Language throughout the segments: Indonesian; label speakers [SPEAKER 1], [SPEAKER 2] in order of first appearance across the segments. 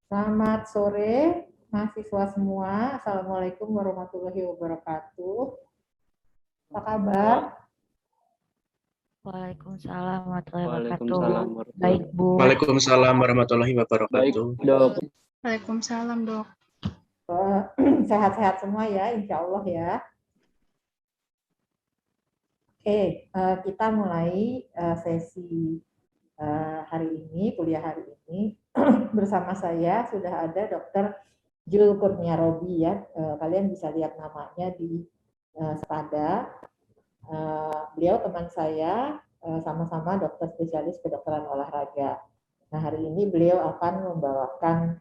[SPEAKER 1] Selamat sore, mahasiswa semua. Assalamualaikum warahmatullahi wabarakatuh. Apa kabar?
[SPEAKER 2] Waalaikumsalam warahmatullahi wabarakatuh.
[SPEAKER 3] Waalaikumsalam
[SPEAKER 2] Baik, Bu.
[SPEAKER 4] Waalaikumsalam warahmatullahi
[SPEAKER 3] Baik,
[SPEAKER 4] wabarakatuh.
[SPEAKER 3] Dok.
[SPEAKER 5] Waalaikumsalam, Dok.
[SPEAKER 1] Sehat-sehat semua ya, insya Allah ya. Oke, kita mulai sesi hari ini, kuliah hari ini. Bersama saya sudah ada Dr. Jul Kurnia Robi ya. Kalian bisa lihat namanya di Spada. Beliau teman saya, sama-sama dokter spesialis kedokteran olahraga. Nah, hari ini beliau akan membawakan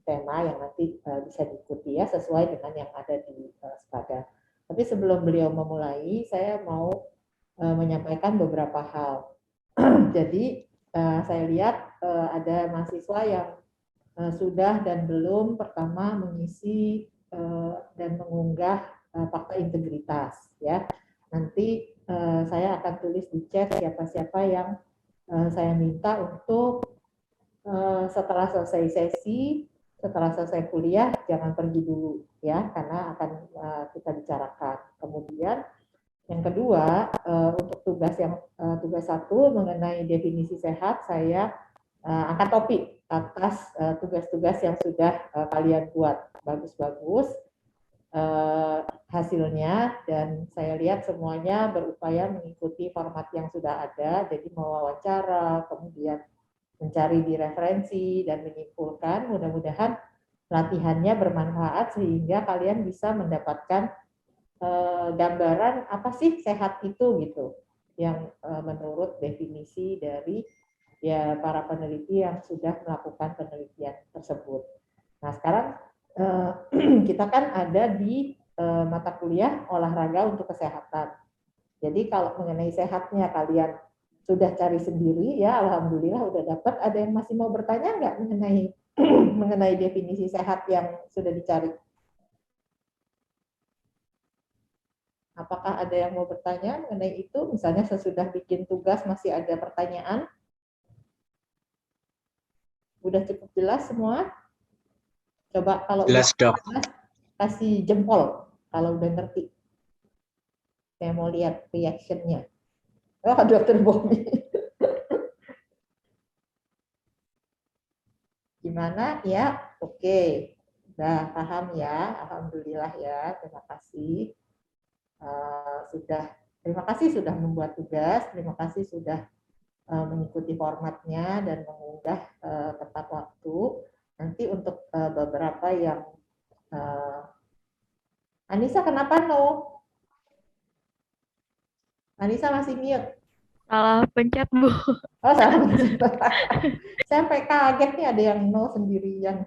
[SPEAKER 1] tema yang nanti bisa diikuti ya, sesuai dengan yang ada di Spada. Tapi sebelum beliau memulai, saya mau menyampaikan beberapa hal. Jadi, saya lihat ada mahasiswa yang sudah dan belum pertama mengisi dan mengunggah fakta integritas ya. Nanti saya akan tulis di chat siapa-siapa yang saya minta untuk setelah selesai sesi, setelah selesai kuliah, jangan pergi dulu ya, karena akan kita bicarakan. Kemudian yang kedua, untuk tugas satu mengenai definisi sehat, saya angkat topik atas tugas-tugas yang sudah kalian buat bagus-bagus. Hasilnya, dan saya lihat semuanya berupaya mengikuti format yang sudah ada, jadi mewawancara, kemudian mencari di referensi dan menyimpulkan. Mudah-mudahan latihannya bermanfaat sehingga kalian bisa mendapatkan gambaran apa sih sehat itu gitu, yang menurut definisi dari ya para peneliti yang sudah melakukan penelitian tersebut. Nah, sekarang kita kan ada di mata kuliah olahraga untuk kesehatan. Jadi kalau mengenai sehatnya kalian sudah cari sendiri ya, alhamdulillah udah dapat. Ada yang masih mau bertanya nggak mengenai mengenai definisi sehat yang sudah dicari? Apakah ada yang mau bertanya mengenai itu? Misalnya sesudah bikin tugas masih ada pertanyaan? Udah cukup jelas semua? Coba kalau
[SPEAKER 4] Jelas, Dok.
[SPEAKER 1] jelas, kasih jempol kalau udah ngerti. Saya mau lihat reaction-nya. Oh, Dokter Bobby. Gimana ya? Oke. Udah paham ya? Alhamdulillah ya. Terima kasih. Terima kasih sudah membuat tugas. Terima kasih sudah mengikuti formatnya dan mengunggah tepat waktu. Nanti untuk beberapa yang Anissa kenapa no? Anissa masih mute.
[SPEAKER 2] Salah pencet, Bu.
[SPEAKER 1] Oh, salah pencet. Saya sampai kaget nih ada yang no sendirian.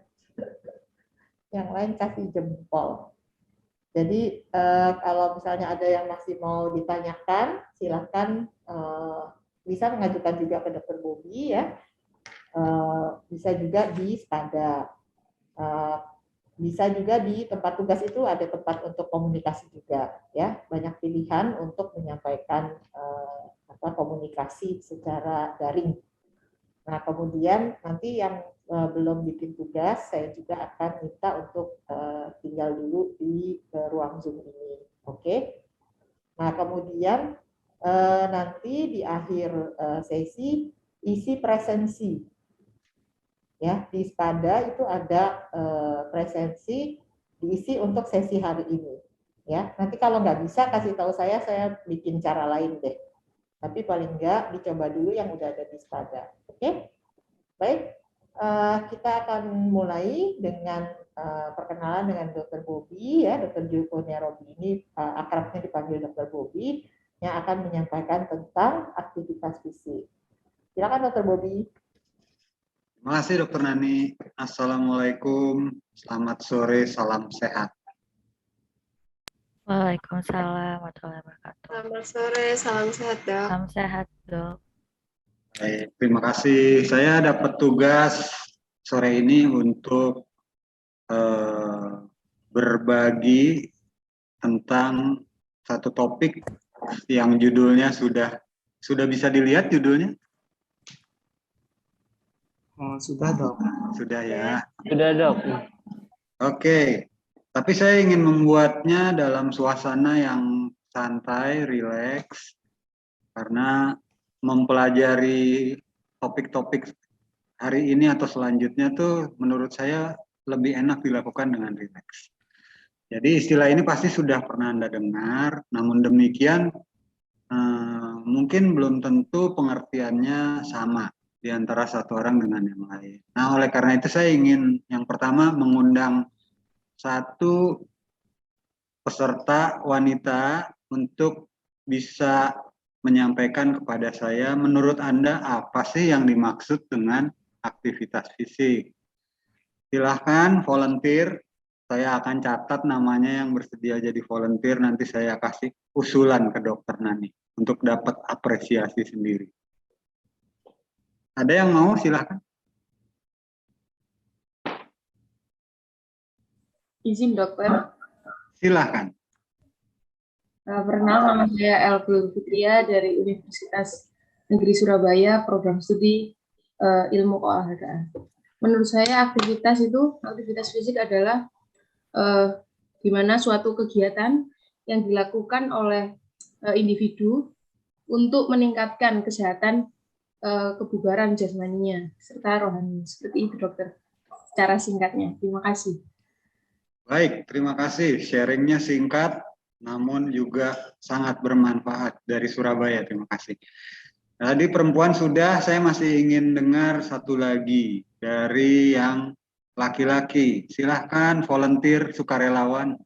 [SPEAKER 1] Yang lain kasih jempol. Jadi kalau misalnya ada yang masih mau ditanyakan, silakan bisa mengajukan juga ke Dokter Bobi ya. Bisa juga di Spada. Bisa juga di tempat tugas itu ada tempat untuk komunikasi juga ya, banyak pilihan untuk menyampaikan komunikasi secara daring. Nah, kemudian nanti yang belum bikin tugas, saya juga akan minta untuk tinggal dulu di ruang Zoom ini. Oke. Nah, kemudian nanti di akhir sesi isi presensi. Ya, di Spada itu ada presensi diisi untuk sesi hari ini. Ya, nanti kalau nggak bisa kasih tahu saya bikin cara lain deh. Tapi paling nggak dicoba dulu yang udah ada di Spada. Oke? Baik, kita akan mulai dengan perkenalan dengan Dr. Bobi ya. Dr. Julkonia Robi ini akrabnya dipanggil Dr. Bobi yang akan menyampaikan tentang aktivitas fisik. Silakan Dr. Bobi.
[SPEAKER 6] Terima kasih Dokter Nani. Assalamualaikum, selamat sore, salam sehat.
[SPEAKER 2] Waalaikumsalam warahmatullahi wabarakatuh.
[SPEAKER 5] Selamat sore, salam sehat, Dok.
[SPEAKER 2] Salam sehat, Dok.
[SPEAKER 6] Baik, terima kasih. Saya dapat tugas sore ini untuk berbagi tentang satu topik yang judulnya sudah bisa dilihat judulnya?
[SPEAKER 3] Oh, sudah dok.
[SPEAKER 6] Sudah ya.
[SPEAKER 3] Sudah dok.
[SPEAKER 6] Oke. Tapi saya ingin membuatnya dalam suasana yang santai, rileks, karena mempelajari topik-topik hari ini atau selanjutnya tuh menurut saya lebih enak dilakukan dengan rileks. Jadi istilah ini pasti sudah pernah Anda dengar, namun demikian mungkin belum tentu pengertiannya sama di antara satu orang dengan yang lain. Nah, oleh karena itu saya ingin yang pertama mengundang satu peserta wanita untuk bisa menyampaikan kepada saya, menurut Anda apa sih yang dimaksud dengan aktivitas fisik? Silahkan volunteer, saya akan catat namanya yang bersedia jadi volunteer, nanti saya kasih usulan ke dokter Nani untuk dapat apresiasi sendiri. Ada yang mau? Silahkan.
[SPEAKER 4] Izin dokter.
[SPEAKER 6] Silahkan.
[SPEAKER 4] Perkenalkan, nama saya Elvil Fitria dari Universitas Negeri Surabaya, program studi ilmu keolahragaan. Menurut saya aktivitas fisik adalah di mana suatu kegiatan yang dilakukan oleh individu untuk meningkatkan kesehatan kebugaran jasmaninya serta rohani. Seperti itu dokter, secara singkatnya. Terima kasih.
[SPEAKER 6] Baik, terima kasih. Sharingnya singkat, namun juga sangat bermanfaat dari Surabaya. Terima kasih. Tadi perempuan sudah, saya masih ingin dengar satu lagi dari yang laki-laki. Silahkan volunteer sukarelawan.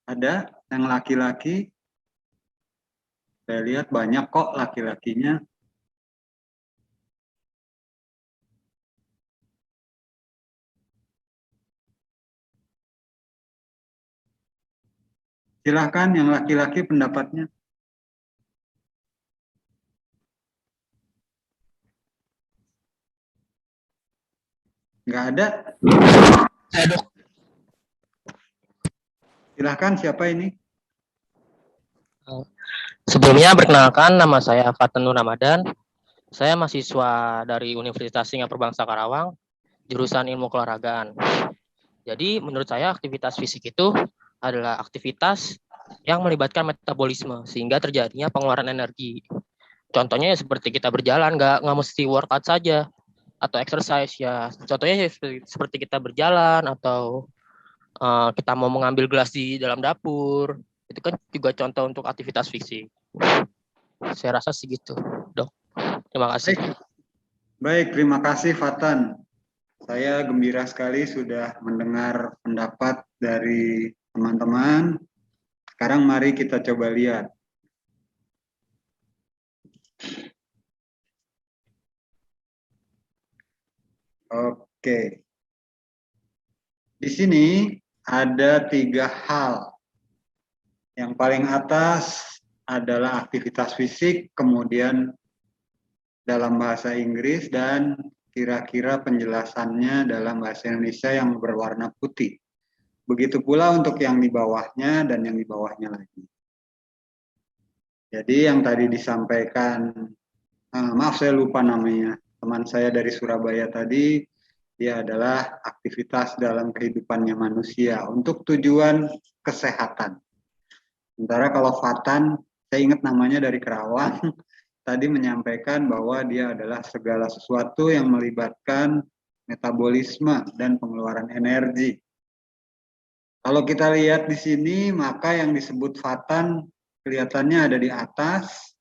[SPEAKER 6] Ada yang laki-laki? Saya lihat banyak kok laki-lakinya. Silahkan yang laki-laki pendapatnya. Nggak ada?
[SPEAKER 3] Dok.
[SPEAKER 6] Silahkan, siapa ini?
[SPEAKER 7] Sebelumnya perkenalkan, nama saya Fatanur Ramadan. Saya mahasiswa dari Universitas Singapura Bangsa Karawang, jurusan ilmu keolahragaan. Jadi menurut saya aktivitas fisik itu adalah aktivitas yang melibatkan metabolisme sehingga terjadinya pengeluaran energi. Contohnya ya seperti kita berjalan, nggak mesti workout saja atau exercise ya. Contohnya ya seperti kita berjalan atau kita mau mengambil gelas di dalam dapur. Itu kan juga contoh untuk aktivitas fisik. Saya rasa segitu, dok. Terima kasih.
[SPEAKER 6] Baik, terima kasih Fatan. Saya gembira sekali sudah mendengar pendapat dari teman-teman. Sekarang mari kita coba lihat. Oke. Di sini ada 3 hal. Yang paling atas adalah aktivitas fisik, kemudian dalam bahasa Inggris, dan kira-kira penjelasannya dalam bahasa Indonesia yang berwarna putih. Begitu pula untuk yang di bawahnya dan yang di bawahnya lagi. Jadi yang tadi disampaikan, maaf saya lupa namanya, teman saya dari Surabaya tadi, dia adalah aktivitas dalam kehidupannya manusia untuk tujuan kesehatan. Sementara kalau Fatan, saya ingat namanya dari Kerawang, tadi menyampaikan bahwa dia adalah segala sesuatu yang melibatkan metabolisme dan pengeluaran energi. Kalau kita lihat di sini, maka yang disebut Fatan kelihatannya ada di atas,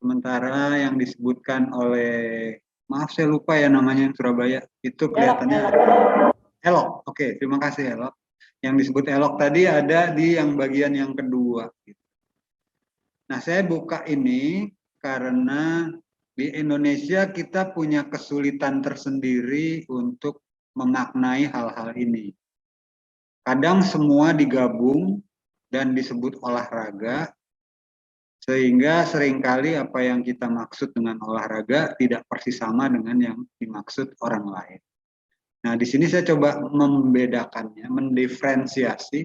[SPEAKER 6] sementara yang disebutkan oleh, maaf saya lupa ya namanya yang Surabaya, itu kelihatannya Elok. Oke, terima kasih Elok. Yang disebut Elok tadi ada di yang bagian yang kedua. Nah, saya buka ini karena di Indonesia kita punya kesulitan tersendiri untuk memaknai hal-hal ini. Kadang semua digabung dan disebut olahraga, sehingga seringkali apa yang kita maksud dengan olahraga tidak persis sama dengan yang dimaksud orang lain. Nah, di sini saya coba membedakannya, mendiferensiasi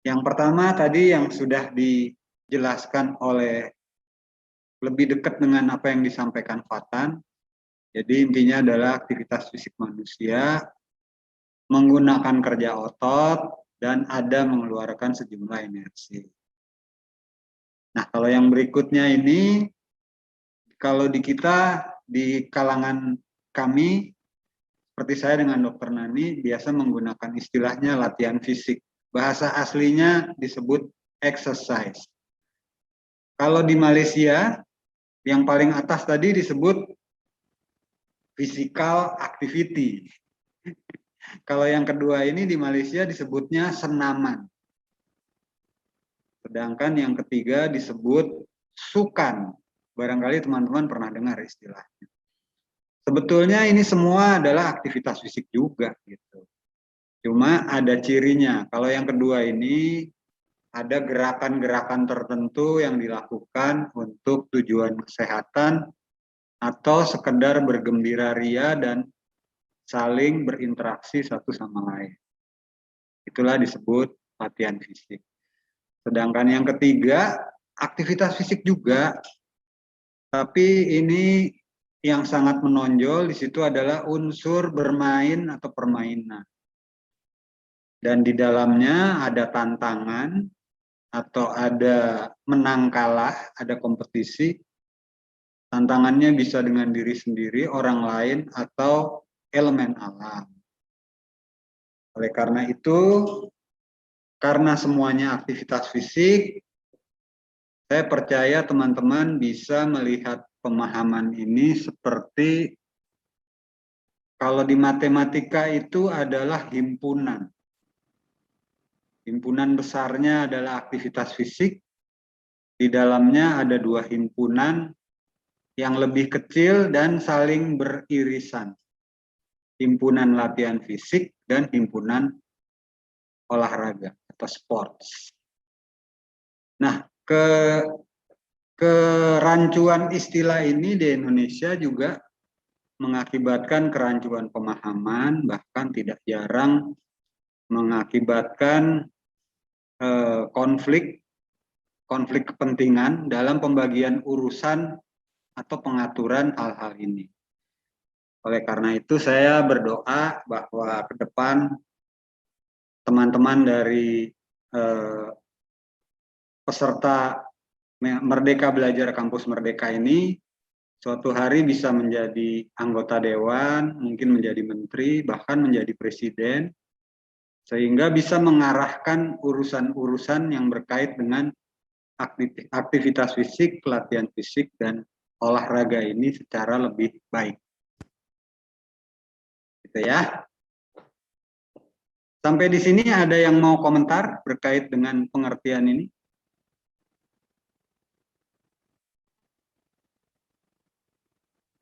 [SPEAKER 6] Yang pertama tadi yang sudah dijelaskan oleh lebih dekat dengan apa yang disampaikan Fatan. Jadi intinya adalah aktivitas fisik manusia menggunakan kerja otot dan ada mengeluarkan sejumlah energi. Nah, kalau yang berikutnya ini, kalau di kita, di kalangan kami, seperti saya dengan Dokter Nani, biasa menggunakan istilahnya latihan fisik. Bahasa aslinya disebut exercise. Kalau di Malaysia, yang paling atas tadi disebut physical activity. Kalau yang kedua ini di Malaysia disebutnya senaman. Sedangkan yang ketiga disebut sukan. Barangkali teman-teman pernah dengar istilahnya. Sebetulnya ini semua adalah aktivitas fisik juga gitu. Cuma ada cirinya. Kalau yang kedua ini ada gerakan-gerakan tertentu yang dilakukan untuk tujuan kesehatan atau sekedar bergembira ria dan saling berinteraksi satu sama lain. Itulah disebut latihan fisik. Sedangkan yang ketiga, aktivitas fisik juga, tapi ini yang sangat menonjol di situ adalah unsur bermain atau permainan. Dan di dalamnya ada tantangan atau ada menang kalah, ada kompetisi. Tantangannya bisa dengan diri sendiri, orang lain, atau elemen alam. Oleh karena itu, karena semuanya aktivitas fisik, saya percaya teman-teman bisa melihat pemahaman ini seperti kalau di matematika itu adalah himpunan. Himpunan besarnya adalah aktivitas fisik, di dalamnya ada dua himpunan yang lebih kecil dan saling beririsan. Himpunan latihan fisik dan himpunan olahraga atau sports. Nah, kerancuan istilah ini di Indonesia juga mengakibatkan kerancuan pemahaman, bahkan tidak jarang mengakibatkan konflik kepentingan dalam pembagian urusan atau pengaturan hal-hal ini. Oleh karena itu saya berdoa bahwa ke depan teman-teman dari peserta Merdeka Belajar Kampus Merdeka ini suatu hari bisa menjadi anggota dewan, mungkin menjadi menteri, bahkan menjadi presiden, sehingga bisa mengarahkan urusan-urusan yang berkait dengan aktivitas fisik, latihan fisik, dan olahraga ini secara lebih baik. Gitu ya. Sampai di sini ada yang mau komentar berkait dengan pengertian ini?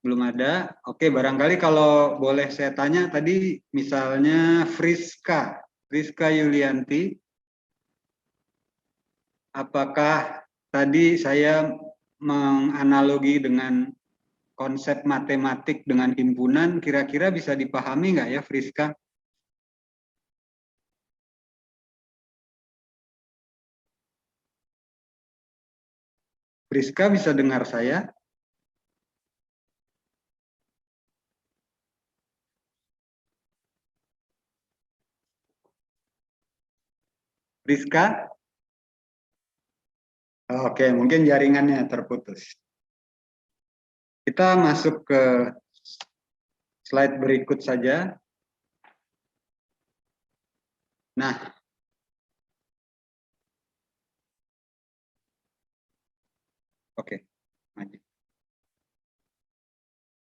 [SPEAKER 6] Belum ada. Oke, barangkali kalau boleh saya tanya tadi misalnya Friska Yulianti, apakah tadi saya menganalogi dengan konsep matematik dengan himpunan, kira-kira bisa dipahami nggak ya Friska? Friska bisa dengar saya? Friska? Oke, mungkin jaringannya terputus. Kita masuk ke slide berikut saja. Nah, oke, maju.